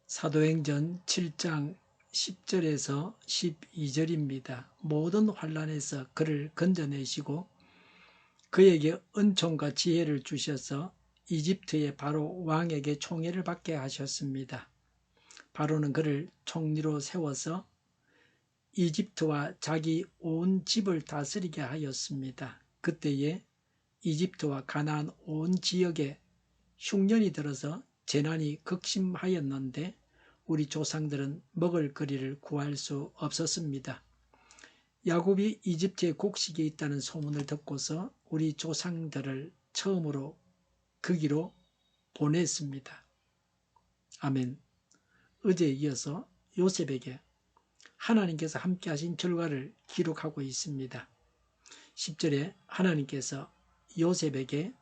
사도행전 7장 10절에서 12절입니다. 모든 환난에서 그를 건져내시고 그에게 은총과 지혜를 주셔서 이집트의 바로 왕에게 총애를 받게 하셨습니다. 바로는 그를 총리로 세워서 이집트와 자기 온 집을 다스리게 하였습니다. 그때에 이집트와 가나안 온 지역에 흉년이 들어서 재난이 극심하였는데 우리 조상들은 먹을 거리를 구할 수 없었습니다. 야곱이 이집트에 곡식이 있다는 소문을 듣고서 우리 조상들을 처음으로 거기로 보냈습니다. 아멘. 어제에 이어서 요셉에게 하나님께서 함께 하신 결과를 기록하고 있습니다. 10절에 하나님께서 요셉에게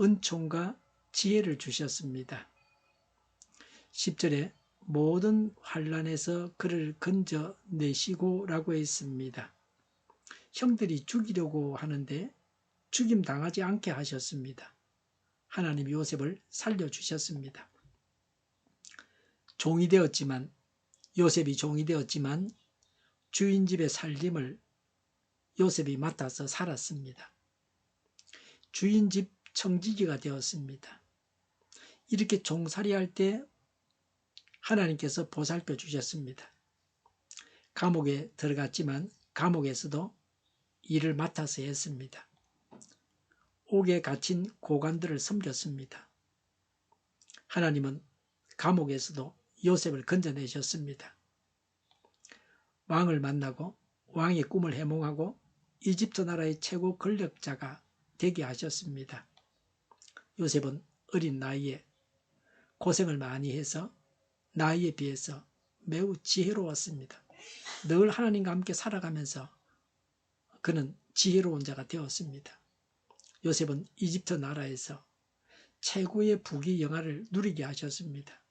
은총과 지혜를 주셨습니다. 10절에 모든 환난에서 그를 건져내시고 라고 했습니다. 형들이 죽이려고 하는데 죽임 당하지 않게 하셨습니다. 하나님이 요셉을 살려주셨습니다. 요셉이 종이 되었지만 주인 집의 살림을 요셉이 맡아서 살았습니다. 주인 집 청지기가 되었습니다. 이렇게 종살이할 때 하나님께서 보살펴 주셨습니다. 감옥에 들어갔지만 감옥에서도 일을 맡아서 했습니다. 옥에 갇힌 고관들을 섬겼습니다. 하나님은 감옥에서도 요셉을 건져내셨습니다. 왕을 만나고 왕의 꿈을 해몽하고 이집트 나라의 최고 권력자가 되게 하셨습니다. 요셉은 어린 나이에 고생을 많이 해서 나이에 비해서 매우 지혜로웠습니다. 늘 하나님과 함께 살아가면서 그는 지혜로운 자가 되었습니다. 요셉은 이집트 나라에서 최고의 부귀 영화를 누리게 하셨습니다.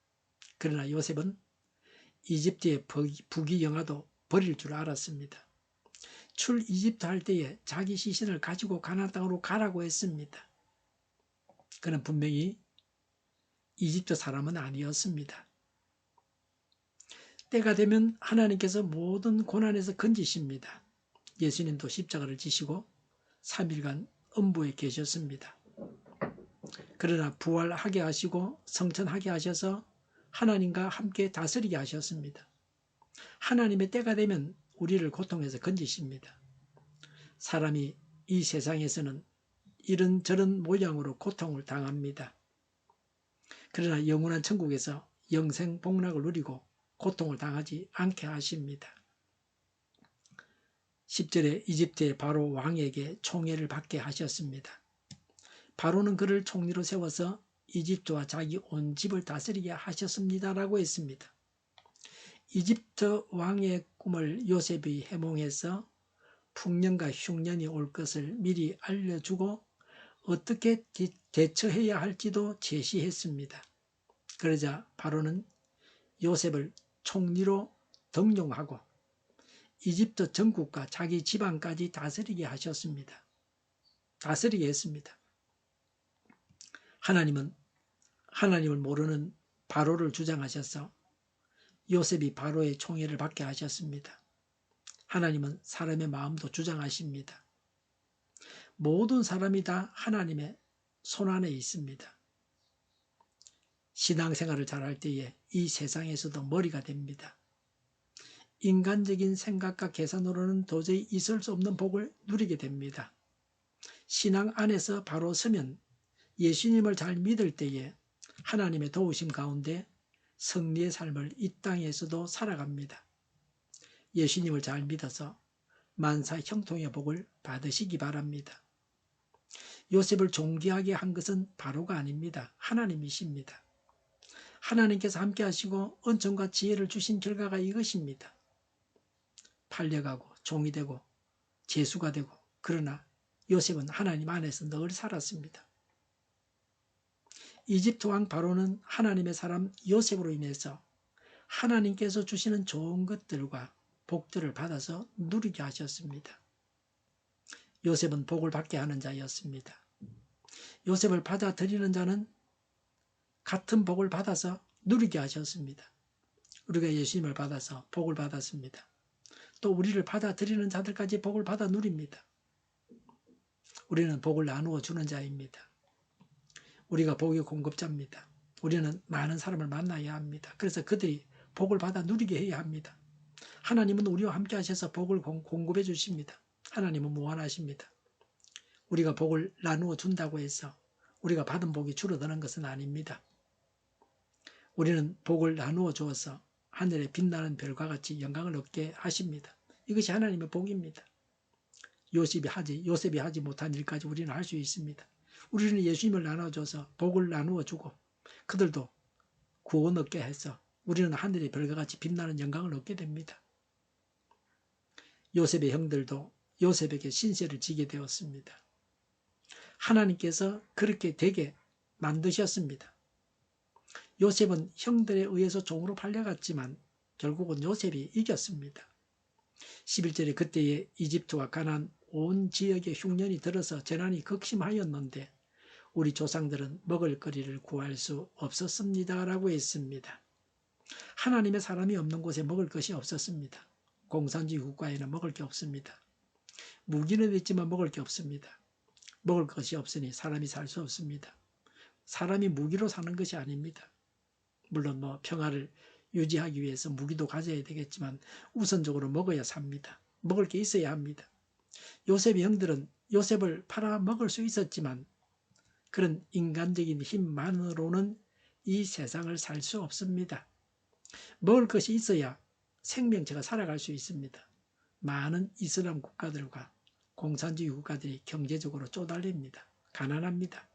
그러나 요셉은 이집트의 부귀 영화도 버릴 줄 알았습니다. 출 이집트 할 때에 자기 시신을 가지고 가나안 땅으로 가라고 했습니다. 그는 분명히 이집트 사람은 아니었습니다. 때가 되면 하나님께서 모든 고난에서 건지십니다. 예수님도 십자가를 지시고 3일간 음부에 계셨습니다. 그러나 부활하게 하시고 성천하게 하셔서 하나님과 함께 다스리게 하셨습니다. 하나님의 때가 되면 우리를 고통에서 건지십니다. 사람이 이 세상에서는 이런저런 모양으로 고통을 당합니다. 그러나 영원한 천국에서 영생 복락을 누리고 고통을 당하지 않게 하십니다. 10절에 이집트의 바로 왕에게 총애를 받게 하셨습니다. 바로는 그를 총리로 세워서 이집트와 자기 온 집을 다스리게 하셨습니다라고 했습니다. 이집트 왕의 꿈을 요셉이 해몽해서 풍년과 흉년이 올 것을 미리 알려주고 어떻게 대처해야 할지도 제시했습니다. 그러자 바로는 요셉을 총리로 등용하고 이집트 전국과 자기 지방까지 다스리게 하셨습니다. 다스리게 했습니다. 하나님은 하나님을 모르는 바로를 주장하셔서 요셉이 바로의 총애를 받게 하셨습니다. 하나님은 사람의 마음도 주장하십니다. 모든 사람이 다 하나님의 손안에 있습니다. 신앙생활을 잘할 때에 이 세상에서도 머리가 됩니다. 인간적인 생각과 계산으로는 도저히 있을 수 없는 복을 누리게 됩니다. 신앙 안에서 바로 서면 예수님을 잘 믿을 때에 하나님의 도우심 가운데 승리의 삶을 이 땅에서도 살아갑니다. 예수님을 잘 믿어서 만사 형통의 복을 받으시기 바랍니다. 요셉을 존귀하게 한 것은 바로가 아닙니다. 하나님이십니다. 하나님께서 함께 하시고 은총과 지혜를 주신 결과가 이것입니다. 팔려가고 종이 되고 죄수가 되고 그러나 요셉은 하나님 안에서 늘 살았습니다. 이집트 왕 바로는 하나님의 사람 요셉으로 인해서 하나님께서 주시는 좋은 것들과 복들을 받아서 누리게 하셨습니다. 요셉은 복을 받게 하는 자였습니다. 요셉을 받아들이는 자는 같은 복을 받아서 누리게 하셨습니다. 우리가 예수님을 받아서 복을 받았습니다. 또 우리를 받아들이는 자들까지 복을 받아 누립니다. 우리는 복을 나누어 주는 자입니다. 우리가 복의 공급자입니다. 우리는 많은 사람을 만나야 합니다. 그래서 그들이 복을 받아 누리게 해야 합니다. 하나님은 우리와 함께 하셔서 복을 공급해 주십니다. 하나님은 무한하십니다. 우리가 복을 나누어 준다고 해서 우리가 받은 복이 줄어드는 것은 아닙니다. 우리는 복을 나누어 주어서 하늘에 빛나는 별과 같이 영광을 얻게 하십니다. 이것이 하나님의 복입니다. 요셉이 하지 못한 일까지 우리는 할 수 있습니다. 우리는 예수님을 나눠줘서 복을 나누어 주고 그들도 구원 얻게 해서 우리는 하늘의 별과 같이 빛나는 영광을 얻게 됩니다. 요셉의 형들도 요셉에게 신세를 지게 되었습니다. 하나님께서 그렇게 되게 만드셨습니다. 요셉은 형들에 의해서 종으로 팔려갔지만 결국은 요셉이 이겼습니다. 11절에 그때에 이집트와 가나안 온 지역에 흉년이 들어서 재난이 극심하였는데 우리 조상들은 먹을거리를 구할 수 없었습니다. 라고 했습니다. 하나님의 사람이 없는 곳에 먹을 것이 없었습니다. 공산주의 국가에는 먹을 게 없습니다. 무기는 있지만 먹을 게 없습니다. 먹을 것이 없으니 사람이 살 수 없습니다. 사람이 무기로 사는 것이 아닙니다. 물론 평화를 유지하기 위해서 무기도 가져야 되겠지만 우선적으로 먹어야 삽니다. 먹을 게 있어야 합니다. 요셉의 형들은 요셉을 팔아 먹을 수 있었지만 그런 인간적인 힘만으로는 이 세상을 살 수 없습니다. 먹을 것이 있어야 생명체가 살아갈 수 있습니다. 많은 이슬람 국가들과 공산주의 국가들이 경제적으로 쪼달립니다. 가난합니다.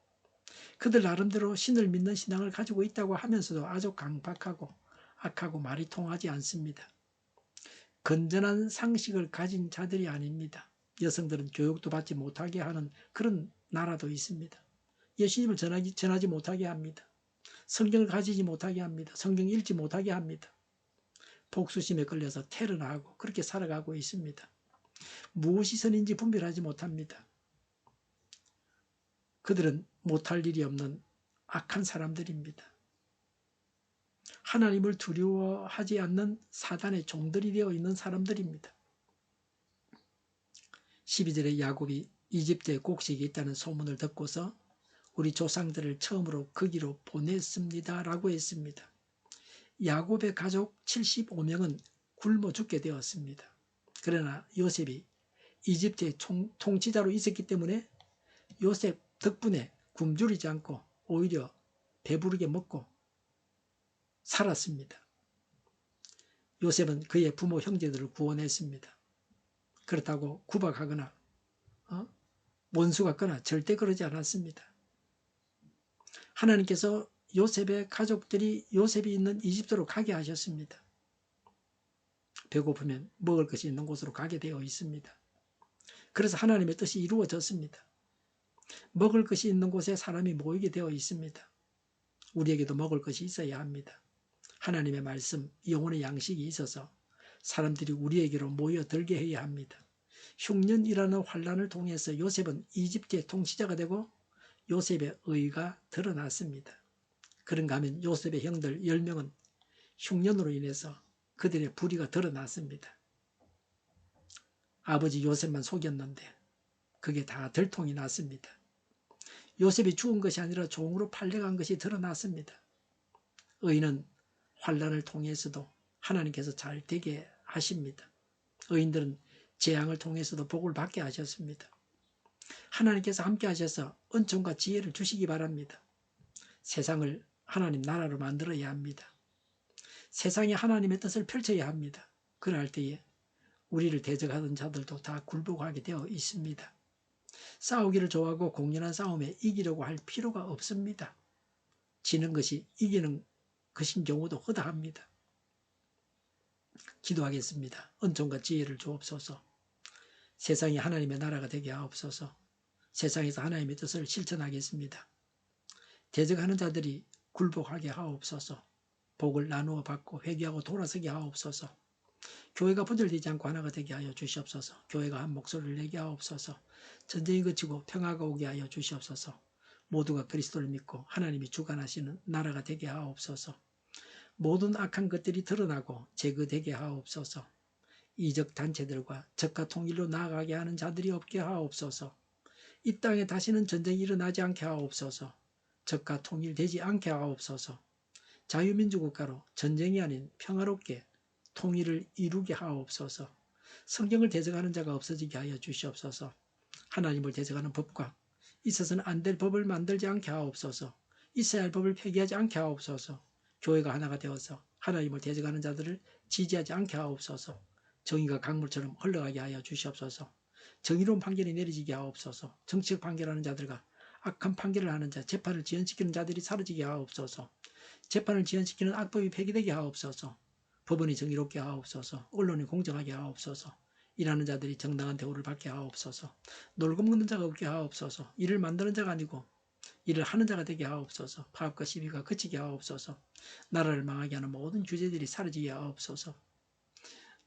그들 나름대로 신을 믿는 신앙을 가지고 있다고 하면서도 아주 강박하고 악하고 말이 통하지 않습니다. 건전한 상식을 가진 자들이 아닙니다. 여성들은 교육도 받지 못하게 하는 그런 나라도 있습니다. 예수님을 전하지 못하게 합니다. 성경을 가지지 못하게 합니다. 성경 읽지 못하게 합니다. 복수심에 걸려서 테러하고 그렇게 살아가고 있습니다. 무엇이 선인지 분별하지 못합니다. 그들은 못할 일이 없는 악한 사람들입니다. 하나님을 두려워하지 않는 사단의 종들이 되어 있는 사람들입니다. 12절에 야곱이 이집트에 곡식이 있다는 소문을 듣고서 우리 조상들을 처음으로 거기로 보냈습니다. 라고 했습니다. 야곱의 가족 75명은 굶어 죽게 되었습니다. 그러나 요셉이 이집트의 통치자로 있었기 때문에 요셉 덕분에 굶주리지 않고 오히려 배부르게 먹고 살았습니다. 요셉은 그의 부모 형제들을 구원했습니다. 그렇다고 구박하거나 원수 같거나 절대 그러지 않았습니다. 하나님께서 요셉의 가족들이 요셉이 있는 이집트로 가게 하셨습니다. 배고프면 먹을 것이 있는 곳으로 가게 되어 있습니다. 그래서 하나님의 뜻이 이루어졌습니다. 먹을 것이 있는 곳에 사람이 모이게 되어 있습니다. 우리에게도 먹을 것이 있어야 합니다. 하나님의 말씀, 영혼의 양식이 있어서 사람들이 우리에게로 모여들게 해야 합니다. 흉년이라는 환란을 통해서 요셉은 이집트의 통치자가 되고 요셉의 의가 드러났습니다. 그런가 하면 요셉의 형들 10명은 흉년으로 인해서 그들의 불의가 드러났습니다. 아버지 요셉만 속였는데 그게 다 들통이 났습니다. 요셉이 죽은 것이 아니라 종으로 팔려간 것이 드러났습니다. 의인은 환란을 통해서도 하나님께서 잘 되게 하십니다. 의인들은 재앙을 통해서도 복을 받게 하셨습니다. 하나님께서 함께 하셔서 은총과 지혜를 주시기 바랍니다. 세상을 하나님 나라로 만들어야 합니다. 세상에 하나님의 뜻을 펼쳐야 합니다. 그럴 때에 우리를 대적하던 자들도 다 굴복하게 되어 있습니다. 싸우기를 좋아하고 공연한 싸움에 이기려고 할 필요가 없습니다. 지는 것이 이기는 것인 경우도 허다합니다. 기도하겠습니다. 은총과 지혜를 주옵소서. 세상이 하나님의 나라가 되게 하옵소서. 세상에서 하나님의 뜻을 실천하겠습니다. 대적하는 자들이 굴복하게 하옵소서. 복을 나누어 받고 회개하고 돌아서게 하옵소서. 교회가 분열되지 않고 하나가 되게 하여 주시옵소서. 교회가 한 목소리를 내게 하옵소서. 전쟁이 그치고 평화가 오게 하여 주시옵소서. 모두가 그리스도를 믿고 하나님이 주관하시는 나라가 되게 하옵소서. 모든 악한 것들이 드러나고 제거되게 하옵소서. 이적 단체들과 적과 통일로 나아가게 하는 자들이 없게 하옵소서. 이 땅에 다시는 전쟁이 일어나지 않게 하옵소서. 적과 통일되지 않게 하옵소서. 자유민주국가로 전쟁이 아닌 평화롭게 통일을 이루게 하옵소서. 성경을 대적하는 자가 없어지게 하여 주시옵소서. 하나님을 대적하는 법과 있어서는 안 될 법을 만들지 않게 하옵소서. 있어야 할 법을 폐기하지 않게 하옵소서. 교회가 하나가 되어서 하나님을 대적하는 자들을 지지하지 않게 하옵소서. 정의가 강물처럼 흘러가게 하여 주시옵소서. 정의로운 판결이 내려지게 하옵소서. 정치적 판결하는 자들과 악한 판결을 하는 자, 재판을 지연시키는 자들이 사라지게 하옵소서. 재판을 지연시키는 악법이 폐기되게 하옵소서. 법원이 정의롭게 하옵소서. 언론이 공정하게 하옵소서. 일하는 자들이 정당한 대우를 받게 하옵소서. 놀고 먹는 자가 없게 하옵소서. 일을 만드는 자가 아니고 일을 하는 자가 되게 하옵소서. 파업과 시비가 그치게 하옵소서. 나라를 망하게 하는 모든 규제들이 사라지게 하옵소서.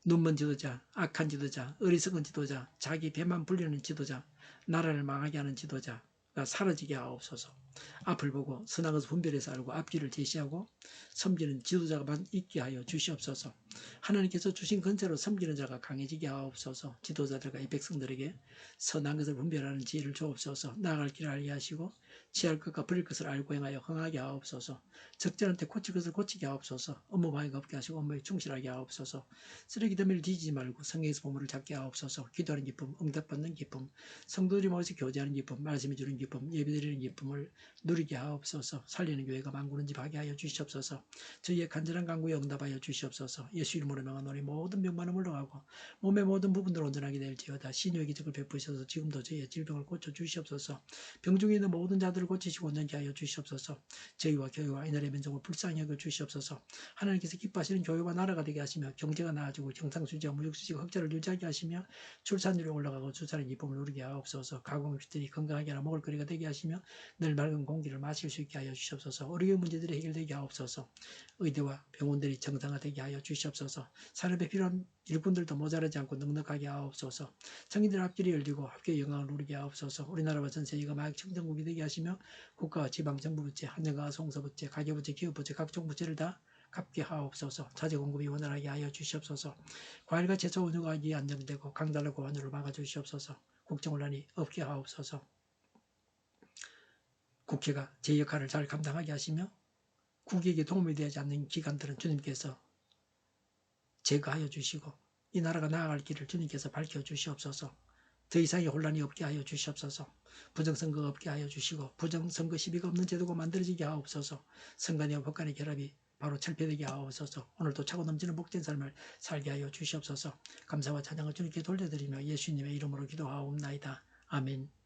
눈먼 지도자, 악한 지도자, 어리석은 지도자, 자기 배만 불리는 지도자, 나라를 망하게 하는 지도자가 사라지게 하옵소서. 앞을 보고 선악을 분별해서 알고 앞길을 제시하고 섬기는 지도자가만 있게 하여 주시옵소서. 하나님께서 주신 권세로 섬기는 자가 강해지게 하옵소서. 지도자들과 이 백성들에게 선한 것을 분별하는 지혜를 주옵소서. 나아갈 길을 알게 하시고 취할 것과 버릴 것을 알고 행하여 흥하게 하옵소서. 적절한 때 고칠 것을 고치게 하옵소서. 업무 방해가 없게 하시고 업무에 충실하게 하옵소서. 쓰레기 더미를 뒤지지 말고 성경에서 보물을 찾게 하옵소서. 기도하는 기쁨, 응답받는 기쁨, 성도들이 모여서 교제하는 기쁨, 말씀해 주는 기쁨, 예배드리는 기쁨을 누리게 하옵소서. 살리는 교회가 만구는집하게 하여 주시옵소서. 저희의 간절한 간구에 응답하여 주시옵소서. 예수 이름으로 명하노니 모든 병만은 물러가고 몸의 모든 부분들 온전하게 될지어다. 신유의 기적을 베푸셔서 지금도 저희의 질병을 고쳐 주시옵소서. 병중에 있는 모든 자들을 고치시고 온전케 하여 주시옵소서. 저희와 교회와 이 나라의 민족을 불쌍히 여겨 주시옵소서. 하나님께서 기뻐하시는 교회와 나라가 되게 하시며 경제가 나아지고 경상수지와 무역수지가 흑자를 유지하게 하시며 출산율이 올라가고 주사는 기쁨을 누리게 하옵소서. 가공업체들이 건강하게 하나 먹을 거리가 되게 하시며 늘 맑은 공기를 마실 수 있게 하여 주시옵소서. 어려운 문제들이 해결되게 하옵소서. 의대와 병원들이 정상화되게 하여 주시옵소서. 산업에 필요한 일꾼들도 모자라지 않고 넉넉하게 하옵소서. 청인들 앞길이 열리고 합교의 영광을 누리게 하옵소서. 우리나라와 전 세계가 마약 청정국이 되게 하시며 국가와 지방 정부 부채, 한정가와 송서부채, 가계부채, 기업부채, 각종 부채를 다 갚게 하옵소서. 자재 공급이 원활하게 하여 주시옵소서. 과일과 채소 운영하기 안정되고 강달하고 환율을 막아주시옵소서. 국정혼란이 없게 하옵소서. 국회가 제 역할을 잘 감당하게 하시며 국익에 도움이 되지 않는 기관들은 주님께서 제거하여 주시고 이 나라가 나아갈 길을 주님께서 밝혀주시옵소서. 더 이상의 혼란이 없게 하여 주시옵소서. 부정선거가 없게 하여 주시고 부정선거 시비가 없는 제도가 만들어지게 하옵소서. 선관위와 법관의 결합이 바로 철폐되게 하옵소서. 오늘도 차고 넘치는 복된 삶을 살게 하여 주시옵소서. 감사와 찬양을 주님께 돌려드리며 예수님의 이름으로 기도하옵나이다. 아멘.